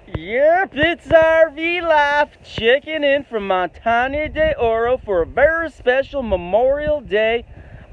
Yep, it's RVLyfe checking in from Montana de Oro for a very special Memorial Day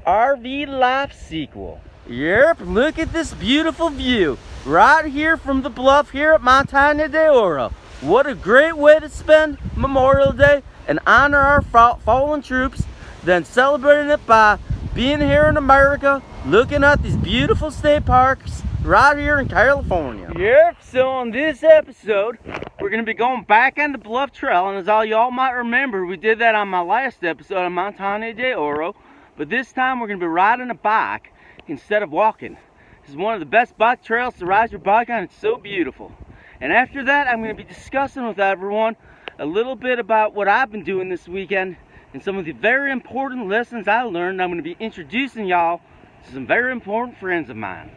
RVLyfe sequel. Yep, look at this beautiful view right here from the bluff here at Montana de Oro. What a great way to spend Memorial Day and honor our fallen troops, then celebrating it by being here in America, looking at these beautiful state parks right here in California. Yep, so on this episode, we're going to be going back on the Bluff Trail, and as all y'all might remember, we did that on my last episode of Montana de Oro, but this time we're going to be riding a bike instead of walking. This is one of the best bike trails to ride your bike on. It's so beautiful. And after that, I'm going to be discussing with everyone a little bit about what I've been doing this weekend and some of the very important lessons I learned. I'm going to be introducing y'all to some very important friends of mine.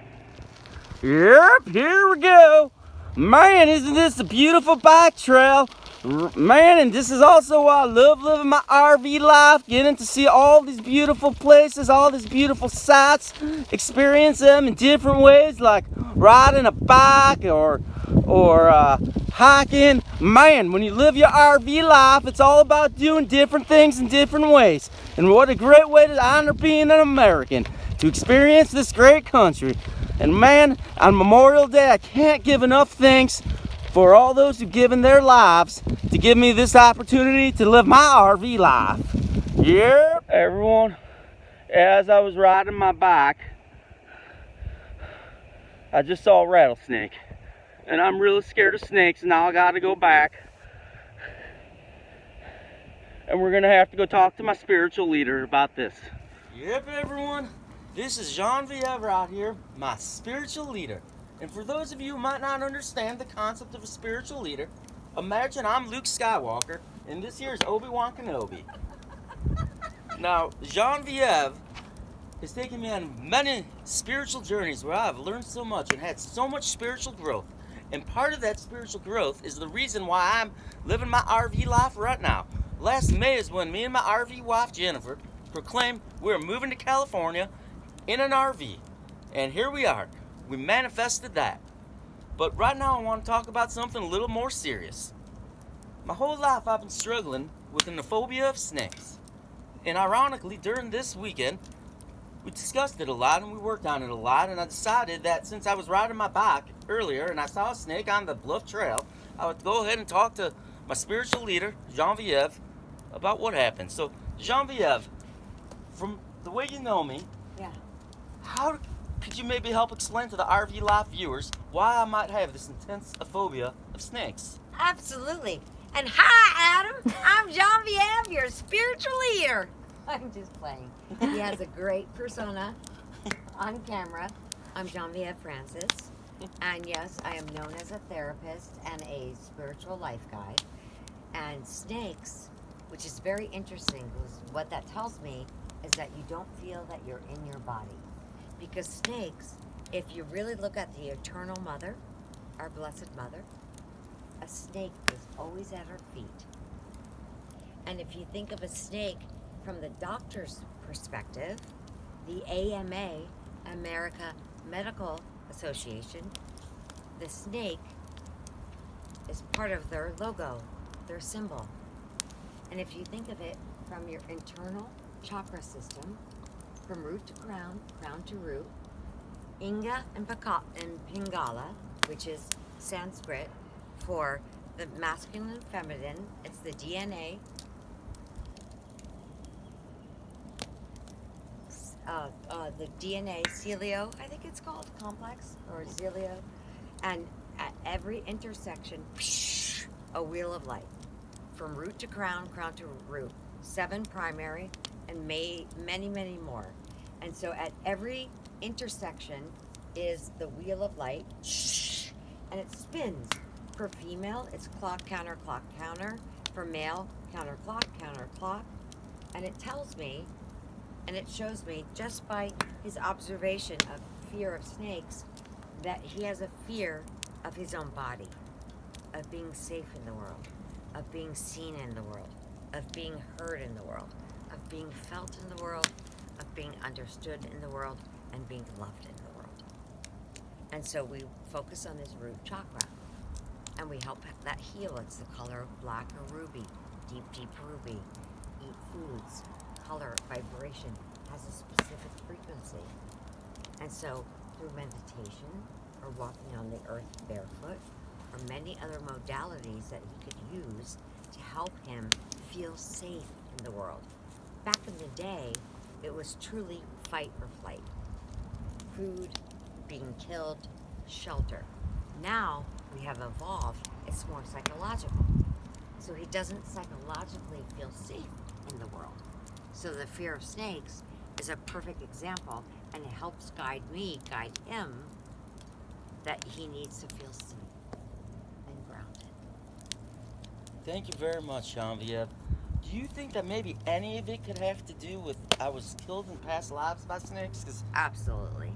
Yep, here we go. Man, isn't this a beautiful bike trail? Man, and this is also why I love living my RV life, getting to see all these beautiful places, all these beautiful sights, experience them in different ways, like riding a bike or hiking. Man, when you live your RV life, it's all about doing different things in different ways. And what a great way to honor being an American, to experience this great country. And man, on Memorial Day, I can't give enough thanks for all those who've given their lives to give me this opportunity to live my RV life. Yep, everyone, as I was riding my bike, I just saw a rattlesnake. And I'm really scared of snakes, and now I gotta go back. And we're gonna have to go talk to my spiritual leader about this. Yep, everyone. This is Genevieve out here, my spiritual leader. And for those of you who might not understand the concept of a spiritual leader, imagine I'm Luke Skywalker, and this here is Obi-Wan Kenobi. Now, Genevieve has taken me on many spiritual journeys where I've learned so much and had so much spiritual growth. And part of that spiritual growth is the reason why I'm living my RV life right now. Last May is when me and my RV wife, Jennifer, proclaimed we're moving to California in an RV, and here we are. We manifested that. But right now I want to talk about something a little more serious. My whole life I've been struggling with a phobia of snakes, and ironically during this weekend we discussed it a lot and we worked on it a lot, and I decided that since I was riding my bike earlier and I saw a snake on the Bluff Trail, I would go ahead and talk to my spiritual leader, Genevieve, about what happened. So Genevieve, from the way you know me, how could you maybe help explain to the RVLyfe viewers why I might have this intense phobia of snakes? Absolutely. And hi, Adam. I'm Genevieve, your spiritual leader. I'm just playing. He has a great persona on camera. I'm Genevieve Francis. And yes, I am known as a therapist and a spiritual life guide. And snakes, which is very interesting, because what that tells me is that you don't feel that you're in your body. Because snakes, if you really look at the eternal mother, our blessed mother, a snake is always at her feet. And if you think of a snake from the doctor's perspective, the AMA, America Medical Association, the snake is part of their logo, their symbol. And if you think of it from your internal chakra system, from root to crown, crown to root, Inga and Pingala, which is Sanskrit for the masculine and feminine, it's the DNA. The DNA celio, I think it's called, complex, or celio. And at every intersection, a wheel of light. From root to crown, crown to root. 7 primary, and many, many more. And so at every intersection is the wheel of light, and it spins. For female, it's clock, counter. For male, counterclock. And it tells me, and it shows me just by his observation of fear of snakes, that he has a fear of his own body, of being safe in the world, of being seen in the world, of being heard in the world, of being felt in the world, of being understood in the world, and being loved in the world. And so we focus on this root chakra. And we help that heal. It's the color of black or ruby, deep, deep ruby. Eat foods, color, vibration, has a specific frequency. And so through meditation or walking on the earth barefoot or many other modalities that he could use to help him feel safe in the world. Back in the day, it was truly fight or flight. Food, being killed, shelter. Now we have evolved, it's more psychological. So he doesn't psychologically feel safe in the world. So the fear of snakes is a perfect example, and it helps guide him, that he needs to feel safe and grounded. Thank you very much, Genevieve. Do you think that maybe any of it could have to do with I was killed in past lives by snakes? 'Cause Absolutely.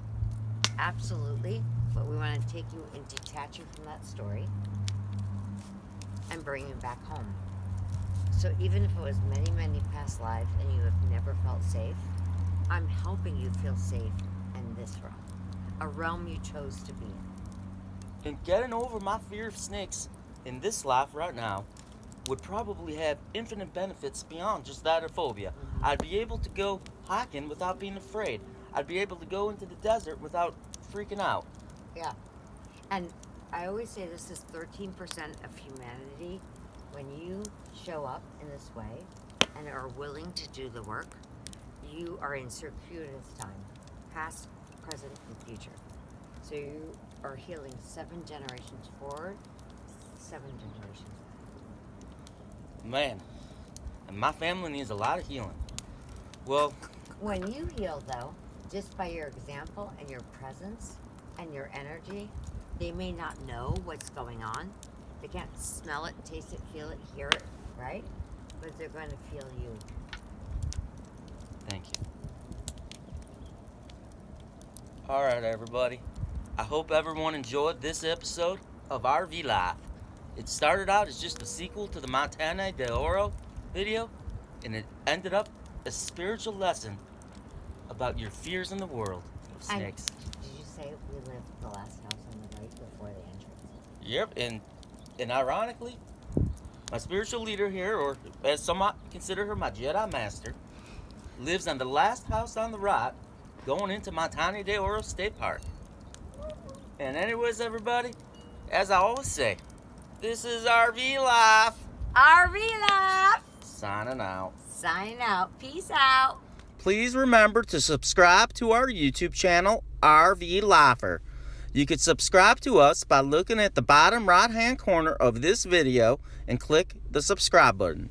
Absolutely. But we want to take you and detach you from that story and bring you back home. So even if it was many, many past lives and you have never felt safe, I'm helping you feel safe in this realm. A realm you chose to be in. And getting over my fear of snakes in this life right now would probably have infinite benefits beyond just that of phobia. Mm-hmm. I'd be able to go hiking without being afraid. I'd be able to go into the desert without freaking out. Yeah. And I always say this is 13% of humanity. When you show up in this way and are willing to do the work, you are in circuitous time, past, present, and future. So you are healing 7 generations forward, 7 generations back. Man, and my family needs a lot of healing. Well, When you heal, though, just by your example and your presence and your energy, they may not know what's going on. They can't smell it, taste it, feel it, hear it, right? But they're going to feel you. thank you. All right, everybody. I hope everyone enjoyed this episode of RVLyfe. It started out as just a sequel to the Montana de Oro video, and it ended up a spiritual lesson about your fears in the world of snakes. Did you say we lived the last house on the right before the entrance? Yep, and ironically, my spiritual leader here, or as some might consider her, my Jedi Master, lives on the last house on the right, going into Montana de Oro State Park. And anyways, everybody, as I always say, this is RVLyfe. RVLyfe! Signing out. Signing out. Peace out. Please remember to subscribe to our YouTube channel, RVLyfer. You can subscribe to us by looking at the bottom right-hand corner of this video and click the subscribe button.